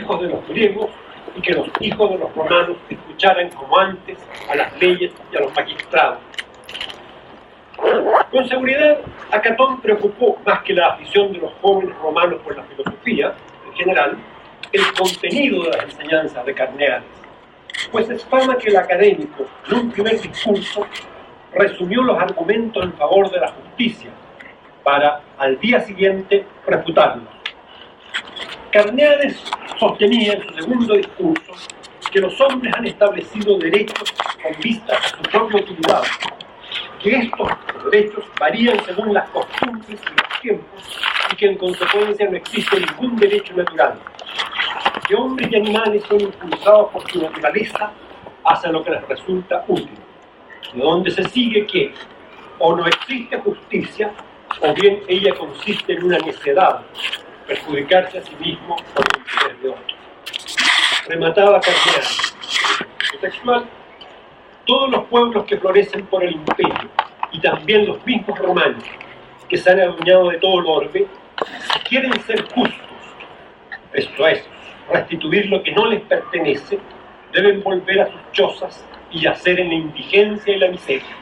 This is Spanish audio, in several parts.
hijos de los griegos y que los hijos de los romanos escucharan como antes a las leyes y a los magistrados. Con seguridad, a Catón preocupó más que la afición de los jóvenes romanos por la filosofía, en general, el contenido de las enseñanzas de Carneades, pues es fama que el académico, en un primer discurso, resumió los argumentos en favor de la justicia, para, al día siguiente, refutarlos. Carneades sostenía en su segundo discurso que los hombres han establecido derechos con vista a su propia utilidad, que estos derechos varían según las costumbres y los tiempos y que en consecuencia no existe ningún derecho natural, que hombres y animales son impulsados por su naturaleza hacia lo que les resulta útil, de donde se sigue que o no existe justicia o bien ella consiste en una necedad, perjudicarse a sí mismo por el interés de otros. Remataba Carneades. Textual: todos los pueblos que florecen por el imperio, y también los mismos romanos, que se han adueñado de todo el orbe, si quieren ser justos, esto es, restituir lo que no les pertenece, deben volver a sus chozas y yacer en la indigencia y la miseria.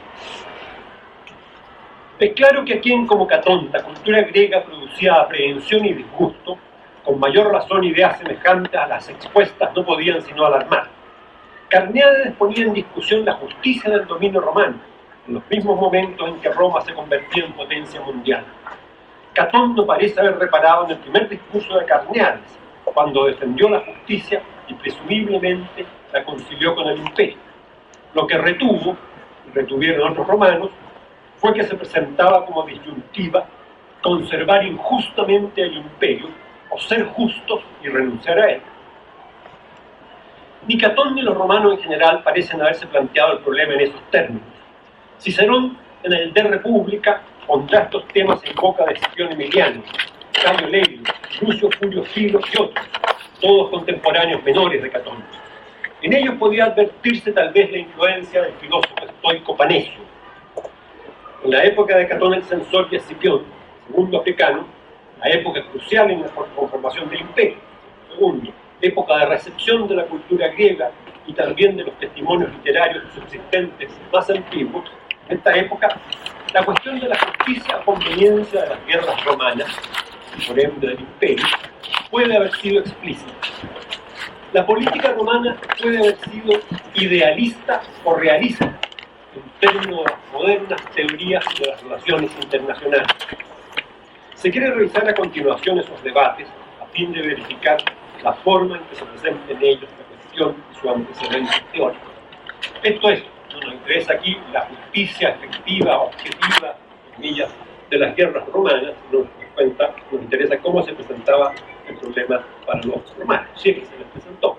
Es claro que a quien como Catón la cultura griega producía aprehensión y disgusto, con mayor razón ideas semejantes a las expuestas no podían sino alarmar. Carneades ponía en discusión la justicia del dominio romano, en los mismos momentos en que Roma se convertía en potencia mundial. Catón no parece haber reparado en el primer discurso de Carneades, cuando defendió la justicia y presumiblemente la concilió con el imperio. Lo que retuvo, y retuvieron otros romanos, fue que se presentaba como disyuntiva conservar injustamente el imperio o ser justos y renunciar a él. Ni Catón ni los romanos en general parecen haberse planteado el problema en esos términos. Cicerón, en el De República, pondrá estos temas en boca de Escipión Emiliano, Cayo Lelio, Lucio Fulio Filo y otros, todos contemporáneos menores de Catón. En ellos podía advertirse tal vez la influencia del filósofo estoico Panecio. En la época de Catón el Censor y Escipión, segundo africano, la época crucial en la conformación del imperio. Segundo, época de recepción de la cultura griega y también de los testimonios literarios subsistentes más antiguos. En esta época, la cuestión de la justicia a conveniencia de las guerras romanas, y por ende del imperio, puede haber sido explícita. La política romana puede haber sido idealista o realista, en términos de las modernas teorías de las relaciones internacionales. Se quiere revisar a continuación esos debates a fin de verificar la forma en que se presenta en ellos la cuestión y su antecedente teórico. Esto es, no nos interesa aquí la justicia efectiva, objetiva, de las guerras romanas, sino nos interesa cómo se presentaba el problema para los romanos, si es que se les presentó.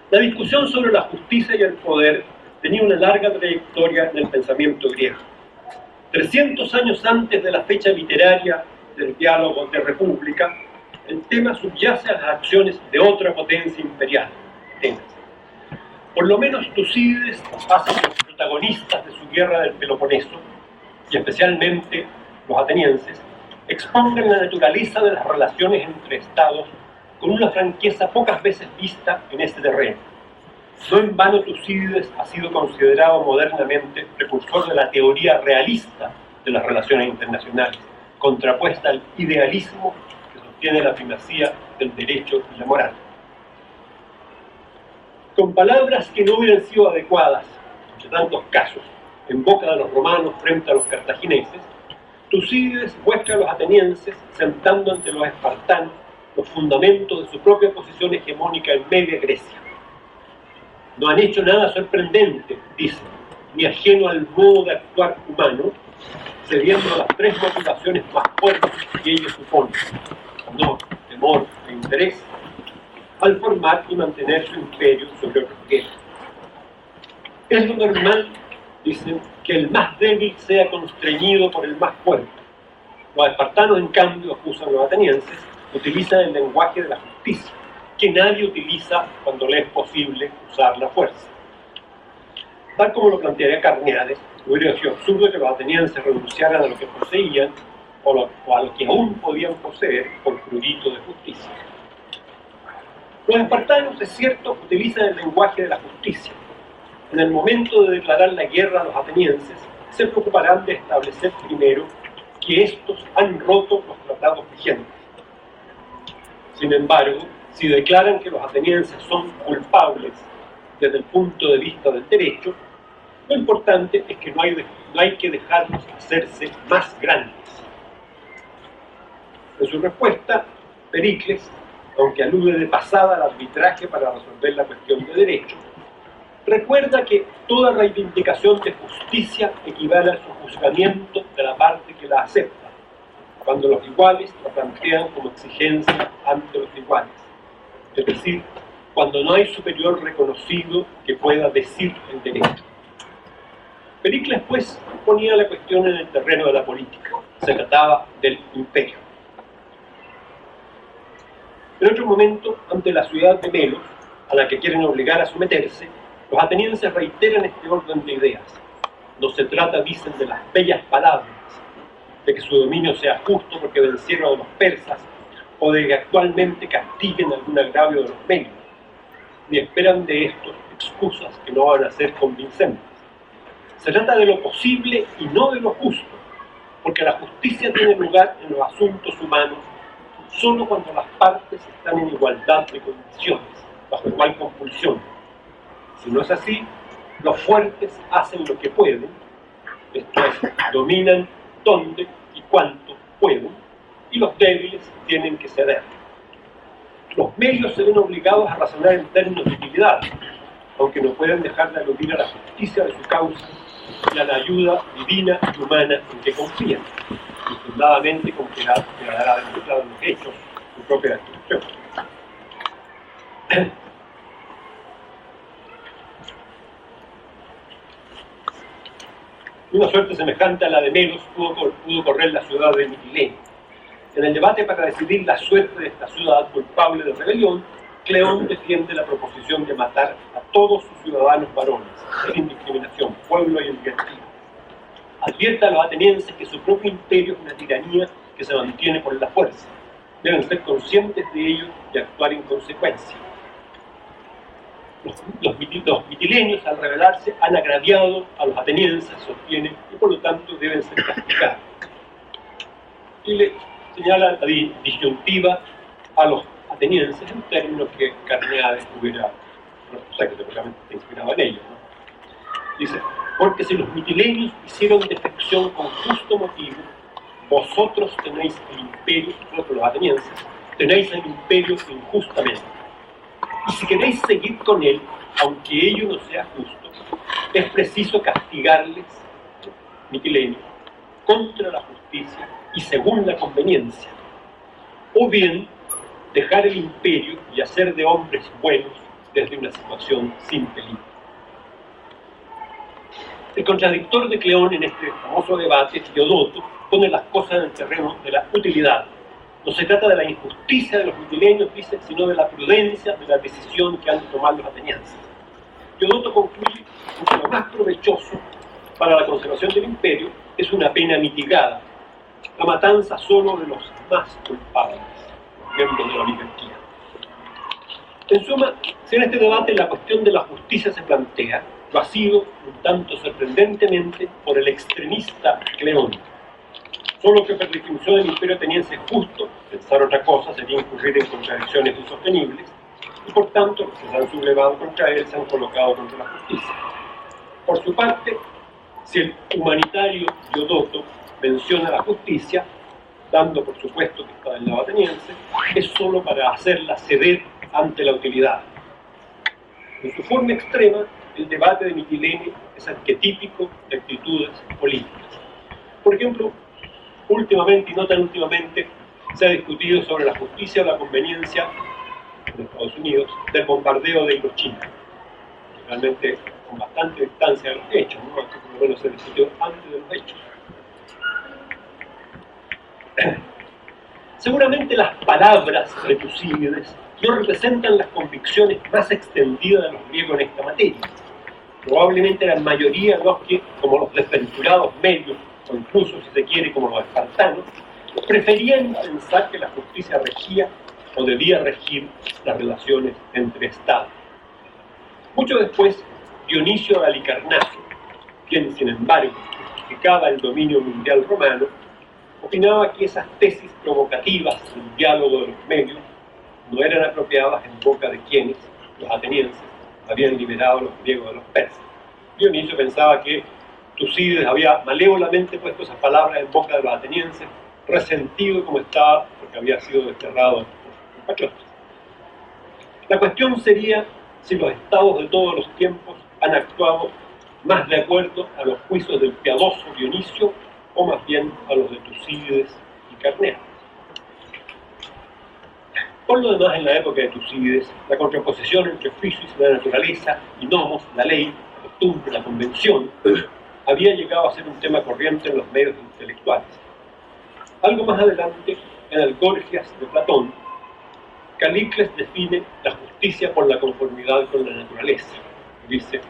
La discusión sobre la justicia y el poder tenía una larga trayectoria en el pensamiento griego. 300 años antes de la fecha literaria del diálogo de República, el tema subyace a las acciones de otra potencia imperial, Atenas. Por lo menos Tucídides hace que los protagonistas de su guerra del Peloponeso, y especialmente los atenienses, expongan la naturaleza de las relaciones entre estados con una franqueza pocas veces vista en este terreno. No en vano Tucídides ha sido considerado modernamente precursor de la teoría realista de las relaciones internacionales, contrapuesta al idealismo que sostiene la primacía del derecho y la moral. Con palabras que no hubieran sido adecuadas, en tantos casos, en boca de los romanos frente a los cartagineses, Tucídides muestra a los atenienses sentando ante los espartanos los fundamentos de su propia posición hegemónica en media Grecia. No han hecho nada sorprendente, dice, ni ajeno al modo de actuar humano, cediendo a las tres motivaciones más fuertes que ellos suponen: honor, temor e interés, al formar y mantener su imperio sobre otros pueblos. Es lo normal, dicen, que el más débil sea constreñido por el más fuerte. Los espartanos, en cambio, acusan a los atenienses, utilizan el lenguaje de la justicia, que nadie utiliza cuando le es posible usar la fuerza. Tal como lo plantearía Carneades, hubiera sido absurdo que los atenienses renunciaran a lo que poseían o a lo que aún podían poseer por prurito de justicia. Los espartanos, es cierto, utilizan el lenguaje de la justicia. En el momento de declarar la guerra a los atenienses, se preocuparán de establecer primero que estos han roto los tratados vigentes. Sin embargo, si declaran que los atenienses son culpables desde el punto de vista del derecho, lo importante es que no hay que dejarlos hacerse más grandes. En su respuesta, Pericles, aunque alude de pasada al arbitraje para resolver la cuestión de derecho, recuerda que toda reivindicación de justicia equivale al sojuzgamiento de la parte que la acepta, cuando los iguales la plantean como exigencia ante los iguales, es decir, cuando no hay superior reconocido que pueda decir el derecho. Pericles, pues, ponía la cuestión en el terreno de la política. Se trataba del imperio. En otro momento, ante la ciudad de Melos, a la que quieren obligar a someterse, los atenienses reiteran este orden de ideas. No se trata, dicen, de las bellas palabras, de que su dominio sea justo porque vencieron a los persas, o de que actualmente castiguen algún agravio de los medios, ni esperan de estos excusas que no van a ser convincentes. Se trata de lo posible y no de lo justo, porque la justicia tiene lugar en los asuntos humanos solo cuando las partes están en igualdad de condiciones, bajo igual compulsión. Si no es así, los fuertes hacen lo que pueden, esto es, dominan dónde y cuánto pueden, y los débiles tienen que ceder. Los medios se ven obligados a razonar en términos de utilidad, aunque no pueden dejar de aludir a la justicia de su causa y a la ayuda divina y humana en que confían, infundadamente con que quedará demostrado en los hechos su propia destrucción. Una suerte semejante a la de Melos pudo correr la ciudad de Mitilene. En el debate para decidir la suerte de esta ciudad culpable de rebelión, Cleón defiende la proposición de matar a todos sus ciudadanos varones, sin discriminación, pueblo y oligarquía. Advierte a los atenienses que su propio imperio es una tiranía que se mantiene por la fuerza. Deben ser conscientes de ello y actuar en consecuencia. Los mitilenios, al rebelarse, han agraviado a los atenienses, sostienen, y por lo tanto deben ser castigados. Y le señala la disyuntiva a los atenienses en términos que Carneades hubiera, o sea, que seguramente está inspirado en ellos, ¿no? Dice, porque si los mitilenios hicieron defección con justo motivo, vosotros tenéis el imperio, vosotros los atenienses, tenéis el imperio injustamente. Y si queréis seguir con él, aunque ello no sea justo, es preciso castigarles, mitilenios, contra la justicia y según la conveniencia, o bien dejar el imperio y hacer de hombres buenos desde una situación sin peligro. El contradictor de Cleón en este famoso debate, Diodoto, pone las cosas en el terreno de la utilidad. No se trata de la injusticia de los mitilenios, dice, sino de la prudencia de la decisión que han de tomar los atenienses. Diodoto concluye que lo más provechoso para la conservación del imperio es una pena mitigada, la matanza solo de los más culpables, miembros de la oligarquía. En suma, si en este debate la cuestión de la justicia se plantea, lo ha sido un tanto sorprendentemente por el extremista Cleón. Solo que per definición del imperio ateniense justo, pensar otra cosa sería incurrir en contradicciones insostenibles, y por tanto los que se han sublevado contra él se han colocado contra la justicia. Por su parte, si el humanitario Diodoto menciona la justicia, dando por supuesto que está del lado ateniense, es solo para hacerla ceder ante la utilidad. En su forma extrema, el debate de Mitilene es arquetípico de actitudes políticas. Por ejemplo, últimamente y no tan últimamente se ha discutido sobre la justicia o la conveniencia de Estados Unidos del bombardeo de Hiroshima, realmente con bastante distancia de los hechos, ¿no? Aquí por lo menos se discutió antes de los hechos. Seguramente las palabras retusides no representan las convicciones más extendidas de los griegos en esta materia. Probablemente la mayoría los que, como los desventurados medios, o incluso, si se quiere, como los espartanos, preferían pensar que la justicia regía o debía regir las relaciones entre Estados. Mucho después, Dionisio de Halicarnaso, quien sin embargo justificaba el dominio mundial romano, opinaba que esas tesis provocativas del diálogo de los medios no eran apropiadas en boca de quienes, los atenienses, habían liberado a los griegos de los persas. Dionisio pensaba que Tucídides había malévolamente puesto esas palabras en boca de los atenienses, resentido como estaba porque había sido desterrado por sus compatriotas. La cuestión sería si los estados de todos los tiempos han actuado más de acuerdo a los juicios del piadoso Dionisio o más bien a los de Tucídides y Carneo. Por lo demás, en la época de Tucídides, la contraposición entre oficios y la naturaleza, y nomos, la ley, la costumbre, la convención, había llegado a ser un tema corriente en los medios intelectuales. Algo más adelante, en el Gorgias de Platón, Calicles define la justicia por la conformidad con la naturaleza. Dice,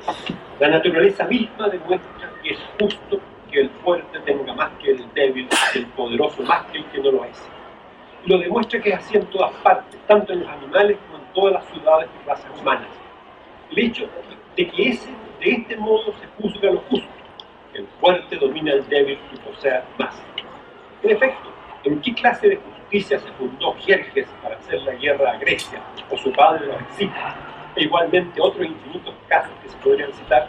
la naturaleza misma demuestra que es justo que el fuerte tenga más que el débil, que el poderoso más que el que no lo es. Y lo demuestra que es así en todas partes, tanto en los animales como en todas las ciudades y razas humanas. El hecho de que de este modo se juzga lo justo, que el fuerte domina al débil y posea más. En efecto, ¿en qué clase de justicia se fundó Jerjes para hacer la guerra a Grecia, o su padre los excita? E igualmente otros infinitos casos que se podrían citar.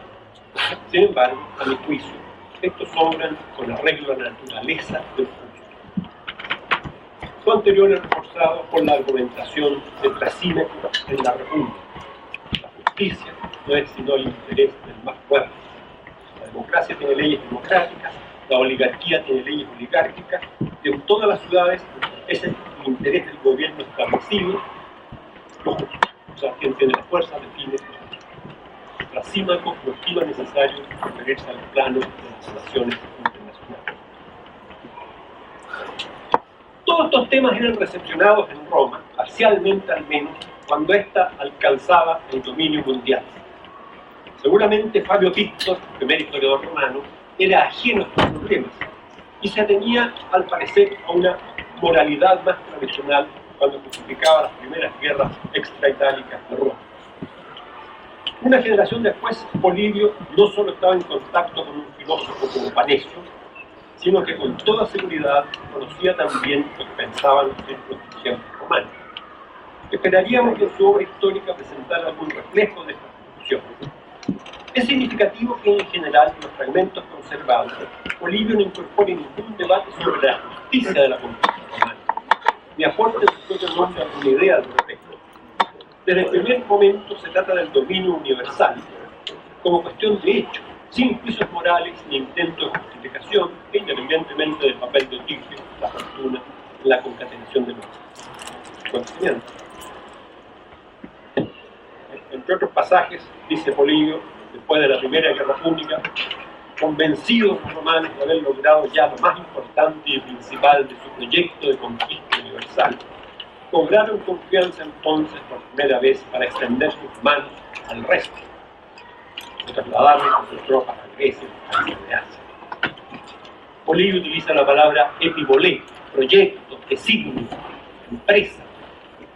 Sin embargo, a mi juicio, estos sobran con arreglo a la naturaleza del justo. Lo anterior es reforzado por la argumentación de Trasímaco en la República. La justicia no es sino el interés del más fuerte. La democracia tiene leyes democráticas, la oligarquía tiene leyes oligárquicas, y en todas las ciudades es el interés del gobierno establecido lo justo. O sea, quien tiene la fuerza define lo justo. Trasímaco no estima necesario referirse al plano de las relaciones internacionales. Todos estos temas eran recepcionados en Roma, parcialmente al menos, cuando ésta alcanzaba el dominio mundial. Seguramente Fabio Pictor, primer historiador romano, era ajeno a estos problemas y se atenía, al parecer, a una moralidad más tradicional cuando justificaba las primeras guerras extraitálicas de Roma. Una generación después, Polibio no solo estaba en contacto con un filósofo como Panecio, sino que con toda seguridad conocía también lo que pensaban los dirigentes romanos. Esperaríamos que en su obra histórica presentara algún reflejo de esta discusión. Es significativo que en general en los fragmentos conservados, Polibio no incorpore ningún debate sobre la justicia de la conquista romana, ni aporte su propio nombre a alguna idea al respecto. Desde el primer momento se trata del dominio universal como cuestión de hecho, sin juicios morales ni intento de justificación, e independientemente del papel de Otigio, la fortuna, la concatenación de los conocimientos. Entre otros pasajes, dice Polibio, después de la Primera Guerra Púnica, convencidos los romanos de haber logrado ya lo más importante y principal de su proyecto de conquista universal, cobraron confianza entonces por primera vez para extender sus manos al resto, de trasladarle con sus tropas a Grecia, a Asia. Polibio utiliza la palabra epibolé, proyecto, designio, empresa,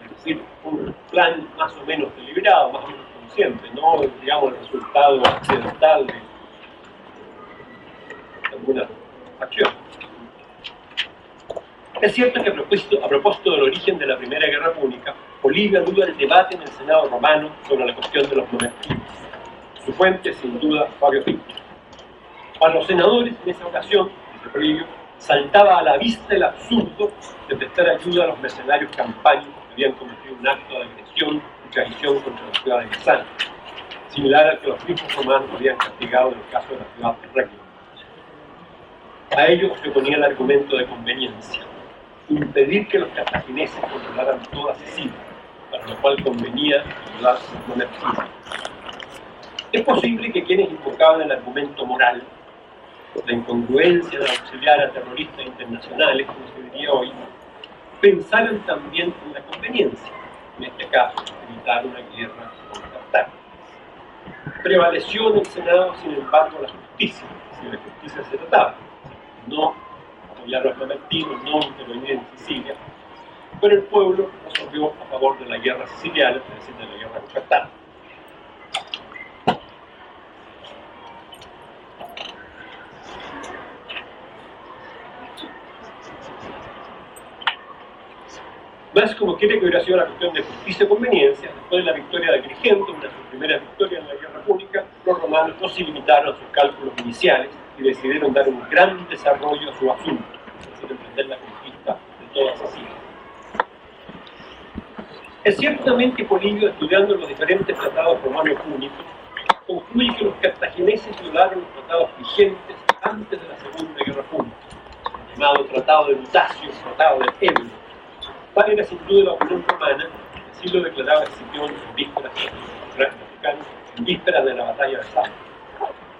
es decir, un plan más o menos deliberado, más o menos consciente, no digamos el resultado accidental de alguna acción. Es cierto que a propósito del origen de la Primera Guerra Púnica, Polibio alude al debate en el Senado romano sobre la cuestión de los monarquías. Su fuente, sin duda, Fabio Pictor. Para los senadores, en esa ocasión, dice Polibio, saltaba a la vista el absurdo de prestar ayuda a los mercenarios campánicos que habían cometido un acto de agresión y traición contra la ciudad de Mesana, similar al que los mismos romanos habían castigado en el caso de la ciudad de Regio. A ello se oponía el argumento de conveniencia, impedir que los cartagineses controlaran toda Sicilia, para lo cual convenía ayudar a los monarquías. Es posible que quienes invocaban el argumento moral, la incongruencia de auxiliar a terroristas internacionales, como se diría hoy, pensaran también en la conveniencia, en este caso, evitar una guerra con Cartago. Prevaleció en el Senado, sin embargo, la justicia, si de justicia se trataba, no apoyar a los mamertinos, no intervenir en Sicilia, pero el pueblo resolvió a favor de la guerra siciliana, es decir, de la guerra con Cartago. Más como quiere que hubiera sido la cuestión de justicia y conveniencia, después de la victoria de Agrigento, una de sus primeras victorias en la guerra púnica, los romanos no se limitaron a sus cálculos iniciales y decidieron dar un gran desarrollo a su asunto, es decir, emprender la conquista de toda Sicilia. Es ciertamente Polibio, estudiando los diferentes tratados romanos púnicos, concluye que los cartagineses violaron los tratados vigentes antes de la Segunda Guerra Púnica, el llamado Tratado de Lutacio, Tratado de Ebro. Tal era sin duda la opinión romana, así lo declaraba Escipión en vísperas de la batalla de Samos.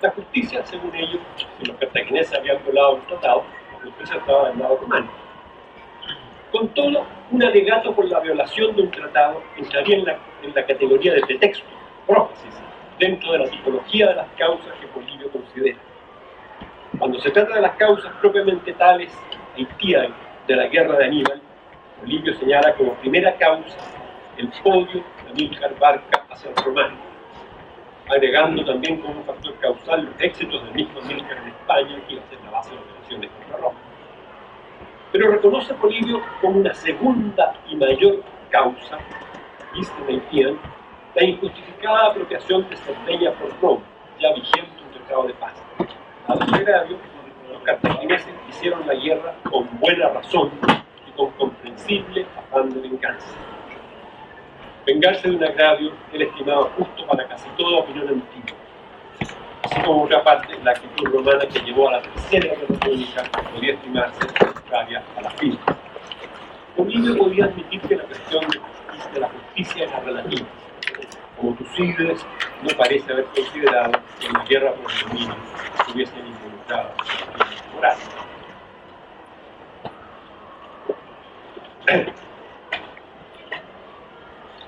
La justicia, según ellos, si los cartagineses habían violado el tratado, la justicia estaba del lado romano. Con todo, un alegato por la violación de un tratado entraría en la categoría de pretexto, prófisis, dentro de la tipología de las causas que Polibio considera. Cuando se trata de las causas propiamente tales, haitianas, de la guerra de Aníbal, Polibio señala como primera causa el podio de Amílcar Barca hacia los romanos, agregando también como un factor causal los éxitos del mismo Amílcar en España, que iba a ser la base de las operaciones contra Roma. Pero reconoce Polibio como una segunda y mayor causa, dice Haitian, la injustificada apropiación de Cerdeña por Roma, ya vigente un tratado de paz. A los agravios, los cartagineses hicieron la guerra con buena razón y con comprensible afán de venganza. Vengarse de un agravio era estimado justo para casi toda opinión antigua, así como otra parte la actitud romana que llevó a la Tercera Guerra Púnica podía estimarse contraria a la firma. Polibio podía admitir que la cuestión de la justicia era relativa, como Tucídides no parece haber considerado que en la guerra por el dominio estuviesen involucradas las morales.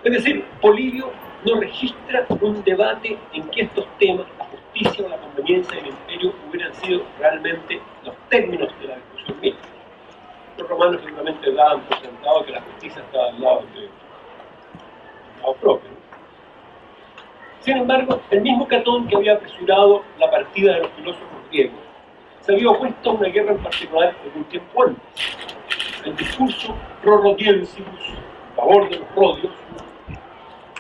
Es decir, Polibio no registra un debate en que estos temas, la justicia o la conveniencia del imperio, hubieran sido realmente los términos de la discusión misma. Los romanos seguramente daban por sentado que la justicia estaba al lado propio, ¿no? Sin embargo, el mismo Catón que había apresurado la partida de los filósofos griegos se había opuesto a una guerra en particular algún tiempo antes. El discurso Prorodiensibus, a favor de los rodios,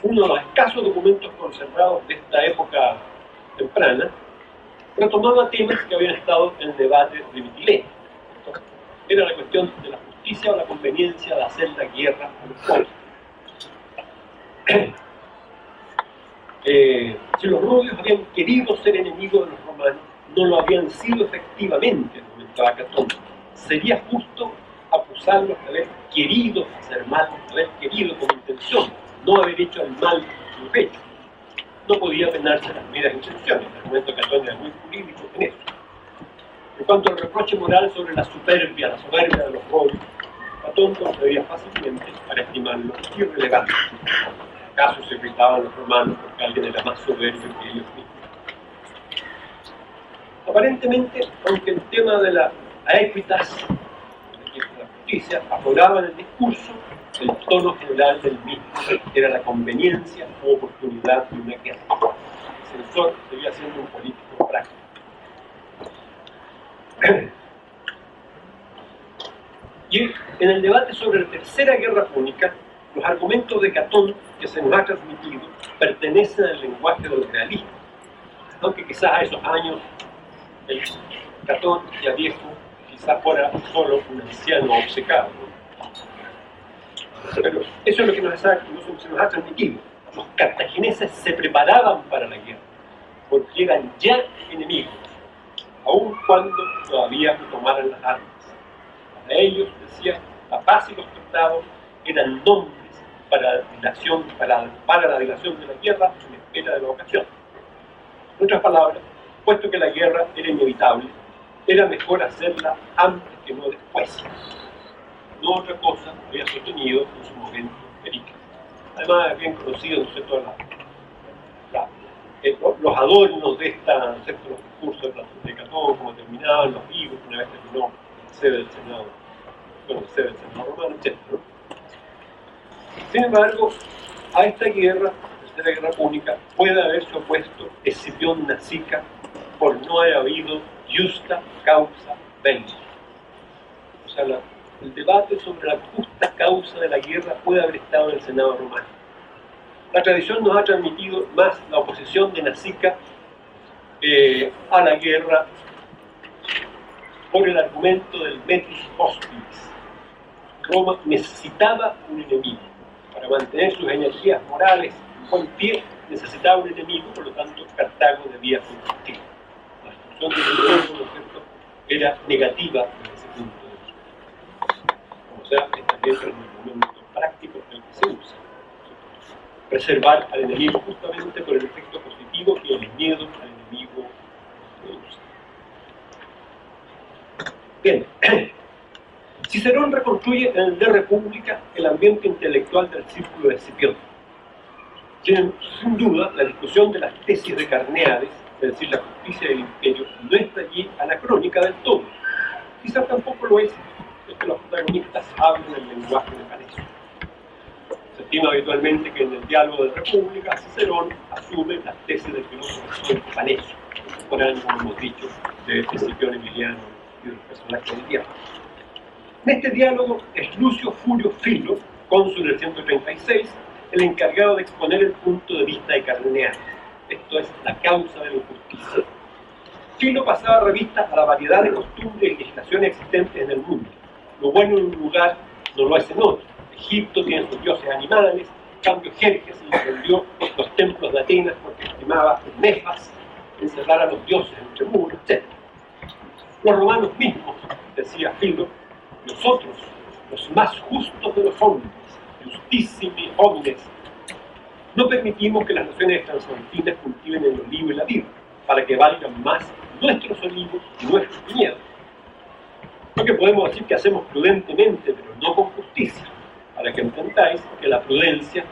uno de los escasos documentos conservados de esta época temprana, retomaba temas que habían estado en el debate de Mitilene. Era la cuestión de la justicia o la conveniencia de hacer la guerra a los pueblos. Si los rodios habían querido ser enemigos de los romanos, no lo habían sido efectivamente, comentaba Catón. Sería justo acusarlos de haber querido hacer mal, de haber querido con intención, no haber hecho el mal en su pecho. No podía penarse las primeras intenciones. El argumento de Catón era muy jurídico en eso. En cuanto al reproche moral sobre la soberbia de los rodios, Catón concedía fácilmente para estimarlo irrelevante. ¿Acaso se gritaban los romanos porque alguien era más soberbio que ellos mismos? Aparentemente, aunque el tema de la aequitas, la justicia, afloraba en el discurso, el tono general del mismo era la conveniencia u oportunidad de una guerra. El censor seguía siendo un político práctico. Y en el debate sobre la Tercera Guerra Púnica, los argumentos de Catón que se nos ha transmitido pertenecen al lenguaje del realismo, aunque quizás a esos años el Catón ya viejo quizás fuera solo un anciano obcecado, ¿no? Pero eso es lo que se nos ha transmitido. Los cartagineses se preparaban para la guerra porque eran ya enemigos, aun cuando todavía no tomaran las armas. Para ellos, decía, la paz y los tratados eran nombres para la dilación de la guerra en espera de la ocasión. En otras palabras, puesto que la guerra era inevitable, era mejor hacerla antes que no después. No otra cosa había sostenido en su momento Pericles. Además, es bien conocido, ¿no es cierto?, los adornos de los discursos de Catón, cómo terminaban los vivos una vez terminó sede del Senado, bueno, sede del Senado romano, etc. Sin embargo, a esta guerra, la Tercera Guerra Púnica, puede haberse opuesto Escipión Nasica por no haber habido justa causa belli. O sea, el debate sobre la justa causa de la guerra puede haber estado en el Senado romano. La tradición nos ha transmitido más la oposición de Nasica a la guerra por el argumento del metus hostilis. Roma necesitaba un enemigo. Para mantener sus energías morales en buen pie, necesitaba un enemigo, por lo tanto, Cartago debía combatir. La función del enemigo, ¿no es cierto?, era negativa desde ese punto de vista. O sea, es también un argumento práctico el que se usa. Preservar al enemigo justamente por el efecto positivo que el miedo al enemigo produce. Bien, Cicerón reconstruye en el De República el ambiente intelectual del círculo de Escipión. Sin duda, la discusión de las tesis de Carneades, es decir, la justicia del imperio, no está allí anacrónica del todo. Quizás tampoco lo es que los protagonistas hablen el lenguaje de Paneso. Se estima habitualmente que en el diálogo de República Cicerón asume las tesis del filósofo Paneso, por algo, como hemos dicho, de Escipión Emiliano y de los personajes del diálogo. En este diálogo es Lucio Furio Filo, cónsul del 136, el encargado de exponer el punto de vista de Carneades, esto es, la causa de la injusticia. Filo pasaba revista a la variedad de costumbres y legislaciones existentes en el mundo. Lo bueno en un lugar no lo es en otro. Egipto tiene sus dioses animales, en cambio Jerjes incendió los templos de Atenas porque estimaba nefas encerrar a los dioses entre muros, etc. Los romanos mismos, decía Filo, nosotros, los más justos de los hombres, justissimi homines, no permitimos que las naciones transalpinas cultiven el olivo y la vid, para que valgan más nuestros olivos y nuestros viñedos. Lo que podemos decir que hacemos prudentemente, pero no con justicia, para que entendáis que la prudencia,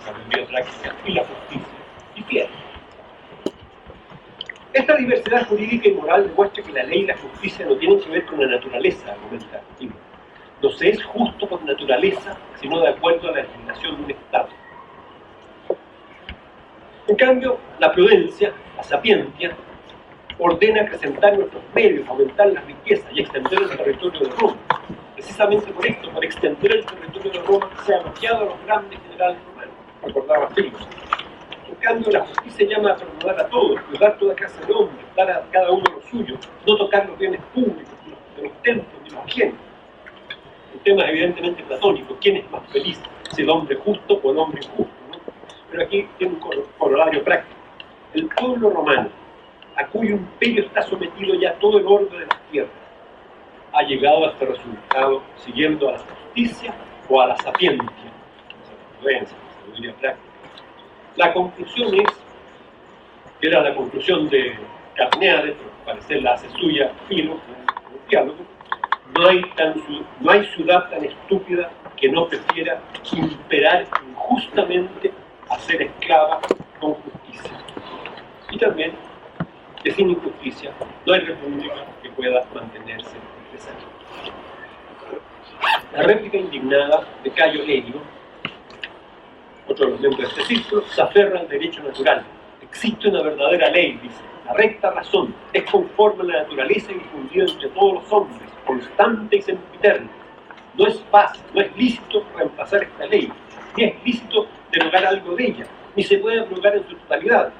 la medida práctica, y la justicia difieren. Esta diversidad jurídica y moral demuestra que la ley y la justicia no tienen que ver con la naturaleza, argumenta Filo. No se es justo por naturaleza, sino de acuerdo a la legislación de un Estado. En cambio, la prudencia, la sapientia, ordena acrecentar nuestros medios, aumentar la riqueza y extender el territorio de Roma. Precisamente por esto, por extender el territorio de Roma, se ha bloqueado a los grandes generales romanos, recordaba Filo. En cambio, la justicia llama a perdonar a todos, cuidar toda clase de hombres, dar a cada uno lo suyo, no tocar los bienes públicos, de los templos, ni los bienes. El tema es evidentemente platónico. ¿Quién es más feliz? ¿Si el hombre justo o el hombre injusto? ¿No? Pero aquí tiene un corolario práctico. El pueblo romano, a cuyo imperio está sometido ya todo el orden de las tierras, ha llegado a este resultado siguiendo a la justicia o a la sapiencia, la prudencia, la sabiduría práctica. La conclusión es, que era la conclusión de Carneades, pero al parecer la hace suya Filo en el diálogo, no hay ciudad tan estúpida que no prefiera imperar injustamente a ser esclava con justicia. Y también que sin injusticia no hay república que pueda mantenerse necesaria. La réplica indignada de Cayo Lelio, otro de los miembros de este círculo, se aferra al derecho natural. Existe una verdadera ley, dice. La recta razón es conforme a la naturaleza y difundida entre todos los hombres, constante y sempiterna. No es fácil, no es lícito reemplazar esta ley, ni es lícito derogar algo de ella, ni se puede derogar en su totalidad.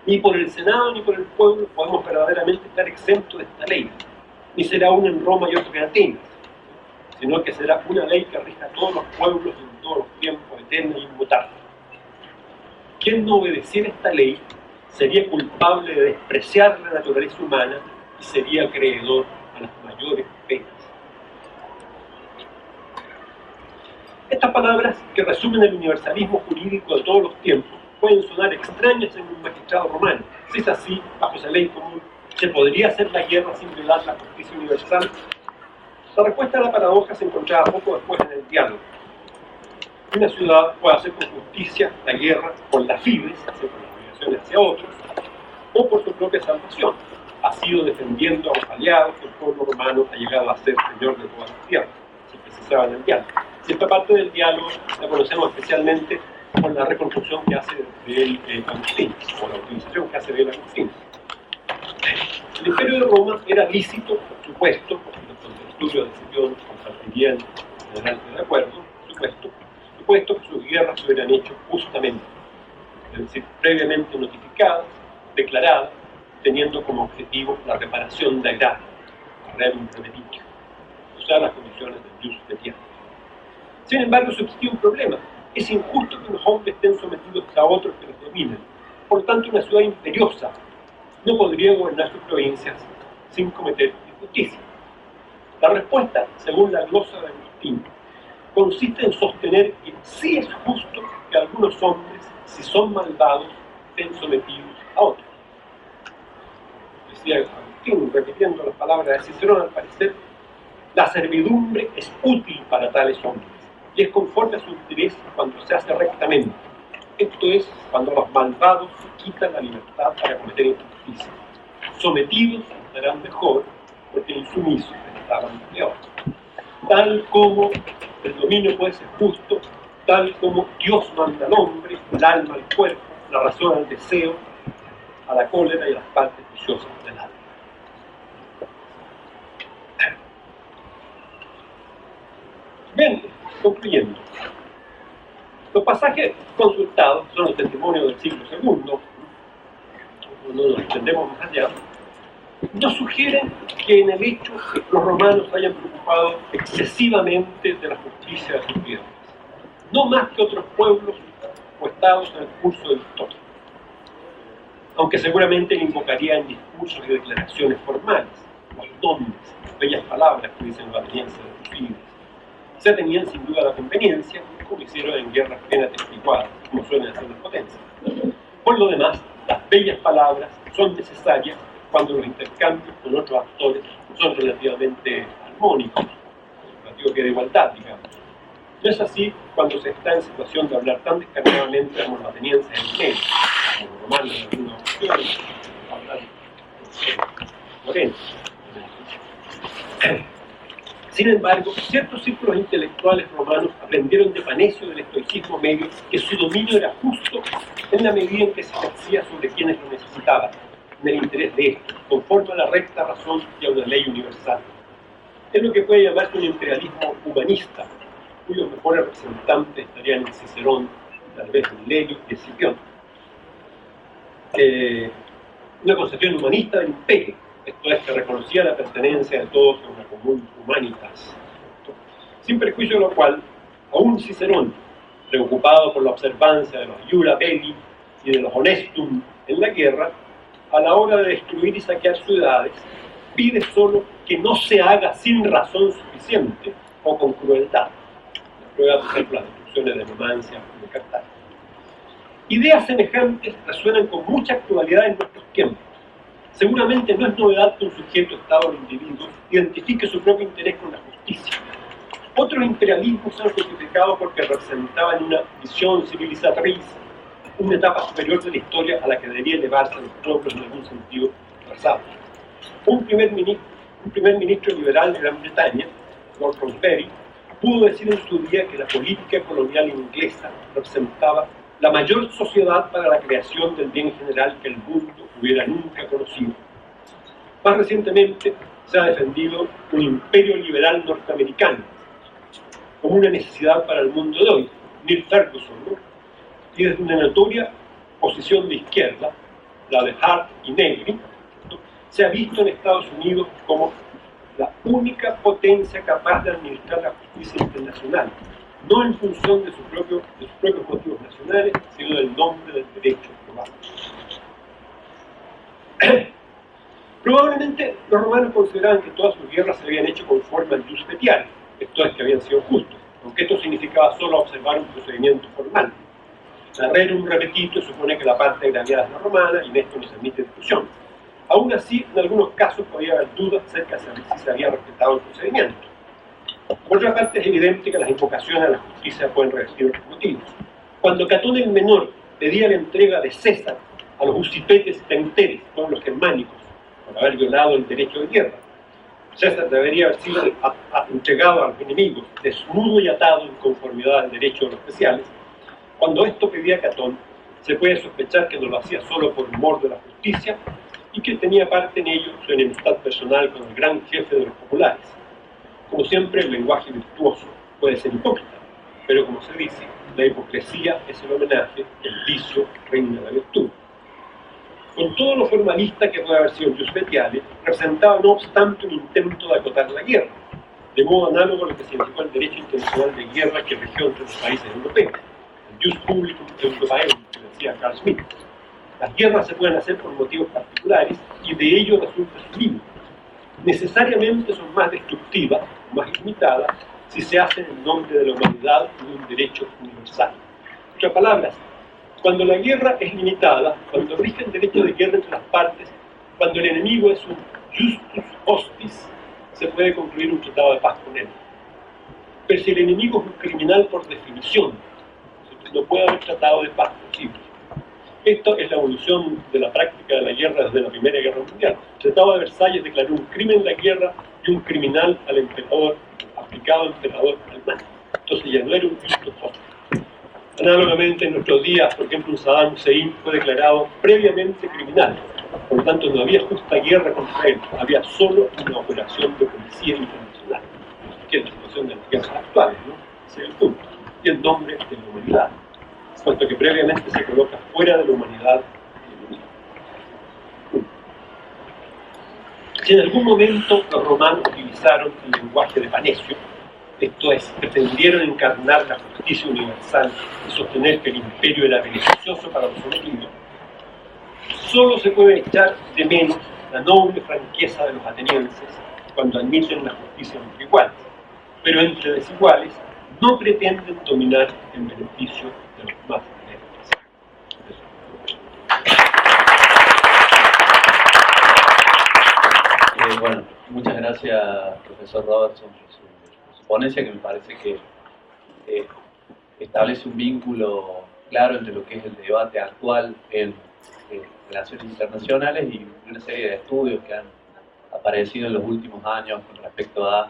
Ni por el Senado ni por el pueblo podemos verdaderamente estar exentos de esta ley. Ni será uno en Roma y otro en Atenas, sino que será una ley que rija a todos los pueblos en todos los tiempos, eterna e inmutable. Quien no obedeciera esta ley sería culpable de despreciar la naturaleza humana y sería acreedor a las mayores penas. Estas palabras, que resumen el universalismo jurídico de todos los tiempos, pueden sonar extrañas en un magistrado romano. Si es así, bajo esa ley común, ¿se podría hacer la guerra sin violar la justicia universal? La respuesta a la paradoja se encontraba poco después en el diálogo. Una ciudad puede hacer con justicia la guerra con la fides, es decir, con las obligaciones hacia otros, o por su propia salvación. Ha sido defendiendo a los aliados, el pueblo romano ha llegado a ser señor de todas las tierras, si precisaba del diálogo. Y esta parte del diálogo la conocemos especialmente con la reconstrucción que hace de él Agustín, o la utilización que hace de él Agustín. El Imperio de Roma era lícito, por supuesto, porque los contertulios de Escipión compartirían generalmente de acuerdo, supuesto que sus guerras se hubieran hecho justamente, es decir, previamente notificadas, declaradas, teniendo como objetivo la reparación de agravio, rerum repetitio, usar las condiciones del jus petiano. Sin embargo, subsistía un problema. Es injusto que los hombres estén sometidos a otros que los dominen. Por lo tanto, una ciudad imperiosa no podría gobernar sus provincias sin cometer injusticia. La respuesta, según la glosa de Agustín, consiste en sostener que sí es justo que algunos hombres, si son malvados, estén sometidos a otros. Decía Agustín, repitiendo las palabras de Cicerón, al parecer, la servidumbre es útil para tales hombres y es conforme a su interés cuando se hace rectamente. Esto es, cuando los malvados se quitan la libertad para cometer injusticia. Sometidos estarán mejor porque insumisos estaban peor. Tal como el dominio puede ser justo, tal como Dios manda al hombre, el alma al cuerpo, la razón al deseo, a la cólera y a las partes viciosas del alma. Bien, concluyendo. Los pasajes consultados son los testimonios del siglo II, no nos extendemos más allá, nos sugieren que en el hecho los romanos hayan preocupado excesivamente de la justicia de sus tierras, no más que otros pueblos o estados en el curso de la historia, aunque seguramente le invocarían discursos y declaraciones formales, los nombres, bellas palabras que dicen los atenienses de Tucídides. Se tenían sin duda la conveniencia, como hicieron en guerras bien atestiguadas, como suelen hacer las potencias. Por lo demás, las bellas palabras son necesarias cuando los intercambios con otros actores son relativamente armónicos, relativo que de igualdad, digamos. No es así cuando se está en situación de hablar tan descarnadamente como los atenienses en medio, como los romanos en alguna ocasión, hablar moreno. Sin embargo, ciertos círculos intelectuales romanos aprendieron de Panecio del estoicismo medio que su dominio era justo en la medida en que se ejercía sobre quienes lo necesitaban, en el interés de estos, conforme a la recta razón y a una ley universal. Es lo que puede llamarse un imperialismo humanista, cuyos mejores representantes estarían en Cicerón, tal vez en Lelio y Escipión. Una concepción humanista del imperio, esto es, que reconocía la pertenencia de todos a una común humanitas. Sin perjuicio de lo cual, aún Cicerón, preocupado por la observancia de los iura belli y de los honestum en la guerra, a la hora de destruir y saquear ciudades, pide solo que no se haga sin razón suficiente o con crueldad. La prueba, por ejemplo, las destrucciones de Numancia y de Cartago. Ideas semejantes resuenan con mucha actualidad en nuestros tiempos. Seguramente no es novedad que un sujeto, estado o individuo identifique su propio interés con la justicia. Otros imperialismos se han justificado porque representaban una visión civilizatriz, una etapa superior de la historia a la que debería elevarse a los pueblos en algún sentido trazado. Un primer ministro liberal de Gran Bretaña, Lord Rosebery, pudo decir en su día que la política colonial inglesa representaba la mayor sociedad para la creación del bien general que el mundo hubiera nunca conocido. Más recientemente se ha defendido un imperio liberal norteamericano como una necesidad para el mundo de hoy, Neil Ferguson, ¿no? Y desde una notoria posición de izquierda, la de Hart y Negri, ¿no?, se ha visto en Estados Unidos como la única potencia capaz de administrar la justicia internacional, no en función de sus propios motivos nacionales, sino del nombre del derecho romano. Probablemente los romanos consideraban que todas sus guerras se habían hecho conforme al jus petiano, esto es, que habían sido justos, aunque esto significaba solo observar un procedimiento formal. La rerum repetitio supone que la parte agraviada es la romana y en esto no se admite discusión. Aún así, en algunos casos podía haber dudas acerca de si se había respetado el procedimiento. Por otra parte, es evidente que las invocaciones a la justicia pueden revestir otros motivos. Cuando Catón el Menor pedía la entrega de César a los usipetes tenteres, pueblos germánicos, por haber violado el derecho de guerra, César debería haber sido entregado a los enemigos, desnudo y atado en conformidad al derecho de los especiales. Cuando esto pedía Catón, se puede sospechar que no lo hacía solo por humor de la justicia y que tenía parte en ello su enemistad personal con el gran jefe de los populares. Como siempre, el lenguaje virtuoso puede ser hipócrita, pero como se dice, la hipocresía es el homenaje, el vicio reina la virtud. Con todo lo formalista que puede haber sido Giuseppe Viale, representaba no obstante un intento de acotar la guerra, de modo análogo a lo que significó el derecho internacional de guerra que regió entre los países europeos, el jus publicum europaeum, que decía Carl Schmitt. Las guerras se pueden hacer por motivos particulares y de ello resulta su límite. Necesariamente son más destructivas, más limitadas, si se hacen en nombre de la humanidad y de un derecho universal. En otras palabras, cuando la guerra es limitada, cuando rige el derecho de guerra entre las partes, cuando el enemigo es un justus hostis, se puede concluir un tratado de paz con él. Pero si el enemigo es un criminal por definición, no puede haber tratado de paz posible. Esto es la evolución de la práctica de la guerra desde la Primera Guerra Mundial. El Tratado de Versalles declaró un crimen la guerra y un criminal al emperador, aplicado al emperador alemán. Entonces ya no era un justus hostis. Análogamente, en nuestros días, por ejemplo, un Saddam Hussein fue declarado previamente criminal. Por lo tanto, no había justa guerra contra él, había solo una operación de policía internacional, que es la situación de las guerras actuales, ¿no? Ese es el punto. Y el nombre de la humanidad, puesto que previamente se coloca fuera de la humanidad. Si en algún momento los romanos utilizaron el lenguaje de Panecio, esto es, pretendieron encarnar la justicia universal y sostener que el imperio era beneficioso para los sometidos, solo se puede echar de menos la noble franqueza de los atenienses cuando admiten la justicia entre iguales, pero entre desiguales no pretenden dominar en beneficio de los más débiles. Bueno, muchas gracias, profesor Robertson, por su ponencia, que me parece que establece un vínculo claro entre lo que es el debate actual en relaciones internacionales y una serie de estudios que han aparecido en los últimos años con respecto a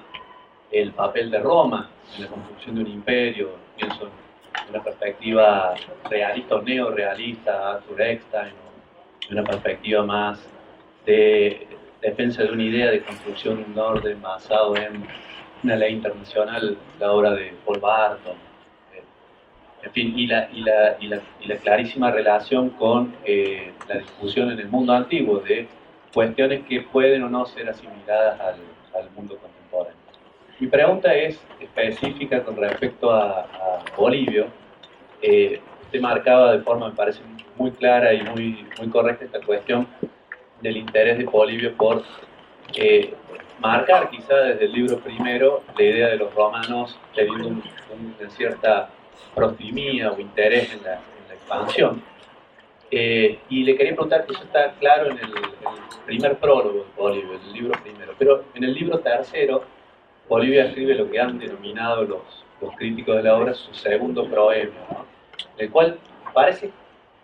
el papel de Roma en la construcción de un imperio. Pienso en una perspectiva realista o neorealista, Arthur Eckstein, o en una perspectiva más de defensa de una idea de construcción de un orden basado en una ley internacional, la obra de Paul Barton, en fin, y la clarísima relación con la discusión en el mundo antiguo de cuestiones que pueden o no ser asimiladas al mundo contemporáneo. Mi pregunta es específica con respecto a Polibio. Usted marcaba de forma, me parece, muy clara y muy correcta esta cuestión del interés de Polibio por marcar, quizá desde el libro primero, la idea de los romanos teniendo una cierta prostimía o interés en la expansión. Y le quería preguntar, que eso está claro en el primer prólogo de Polibio, en el libro primero, pero en el libro tercero, Polibio escribe lo que han denominado los críticos de la obra su segundo proemio, ¿no? El cual parece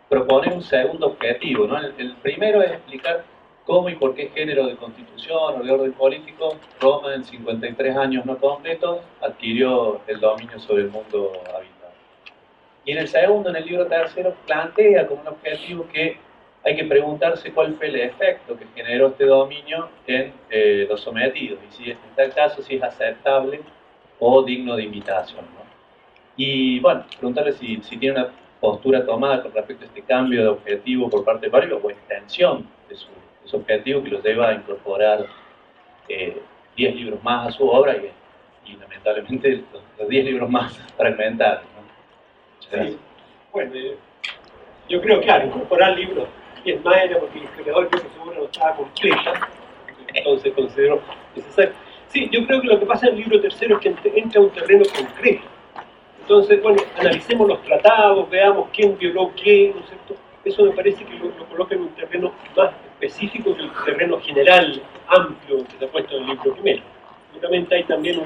proponer un segundo objetivo, ¿no? El primero es explicar cómo y por qué género de constitución o de orden político Roma en 53 años no completos adquirió el dominio sobre el mundo habitado. Y en el segundo, en el libro tercero, plantea como un objetivo que hay que preguntarse cuál fue el efecto que generó este dominio en los sometidos, y si en tal caso si es aceptable o digno de imitación, ¿no? Y bueno, preguntarle si tiene una postura tomada con respecto a este cambio de objetivo por parte de Polibio o extensión de su objetivo que lo lleva a incorporar 10 libros más a su obra y lamentablemente los 10 libros más fragmentados, ¿no? Sí. Bueno, yo creo, claro, incorporar libros y es más era porque el historiador creo que seguro no estaba completa, entonces consideró necesario. Sí, yo creo que lo que pasa en el libro tercero es que entra a un terreno concreto. Entonces, bueno, analicemos los tratados, veamos quién violó qué, ¿no es cierto? Eso me parece que lo coloca en un terreno más específico que el terreno general, amplio, que se ha puesto en el libro primero. Seguramente hay también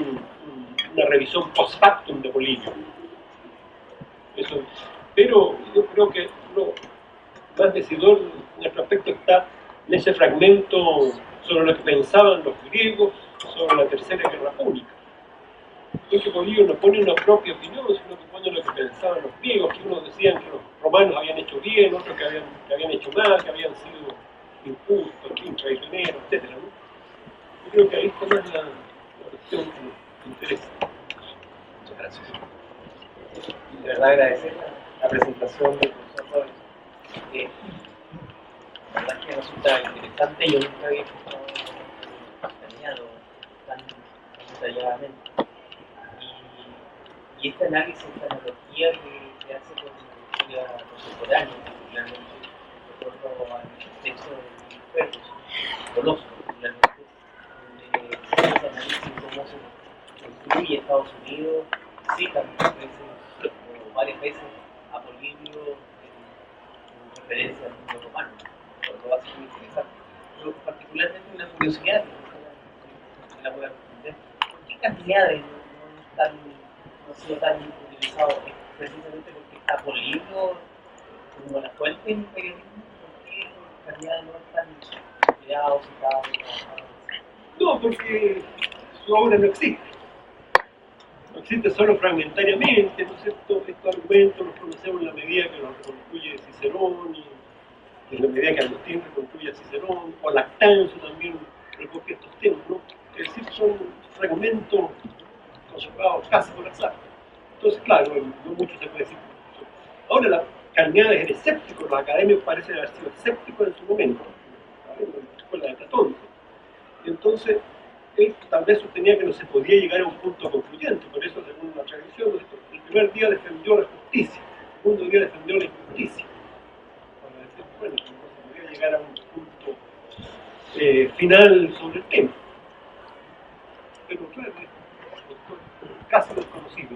una revisión post factum de Polibio. Eso, pero yo creo que lo más decidor en nuestro aspecto está en ese fragmento sobre lo que pensaban los griegos sobre la Tercera Guerra Púnica. Es que Polibio no pone una propia opinión, sino que pone lo que pensaban los griegos, que unos decían que los romanos habían hecho bien, otros que habían hecho mal, que habían sido injustos, traicioneros, etc. ¿no? Yo creo que ahí está más la cuestión que nos interesa. Muchas gracias. De verdad agradecer la presentación del profesor Robles. La verdad es que resulta interesante, yo nunca había escuchado planeado tan detalladamente. Y este análisis, esta analogía que hace con la historia contemporánea, particularmente recuerdo al texto de Fergus, Coloso, particularmente, donde se hace análisis de cómo se construye Estados Unidos, cita muchas veces, o varias veces, a Polibio en referencia al mundo romano, lo hace muy interesante. Pero particularmente una curiosidad que la voy a responder. ¿Por qué cantidades no están? No ha sido tan utilizado precisamente porque está Polibio como la fuente del imperialismo, porque en realidad no están empleados, citados, trabajados. No, porque su obra no existe. No existe solo fragmentariamente, ¿no es cierto? Estos argumentos los conocemos en la medida que los reconstruye Cicerón, y en la medida que Agustín reconstruye a Cicerón, o Lactancio también recoge estos temas, ¿no? Es decir, son fragmentos conservados casi por azar. Entonces, claro, no mucho se puede decir. Ahora, la Carneades era escéptico, los académicos parecen haber sido escépticos en su momento, en la escuela de Platón. Y entonces, él tal vez sostenía que no se podía llegar a un punto concluyente, por eso, según la tradición, el primer día defendió la justicia, el segundo día defendió la injusticia. Para decir, bueno, que no se podía llegar a un punto final sobre el tema. Pero claro, casi desconocido.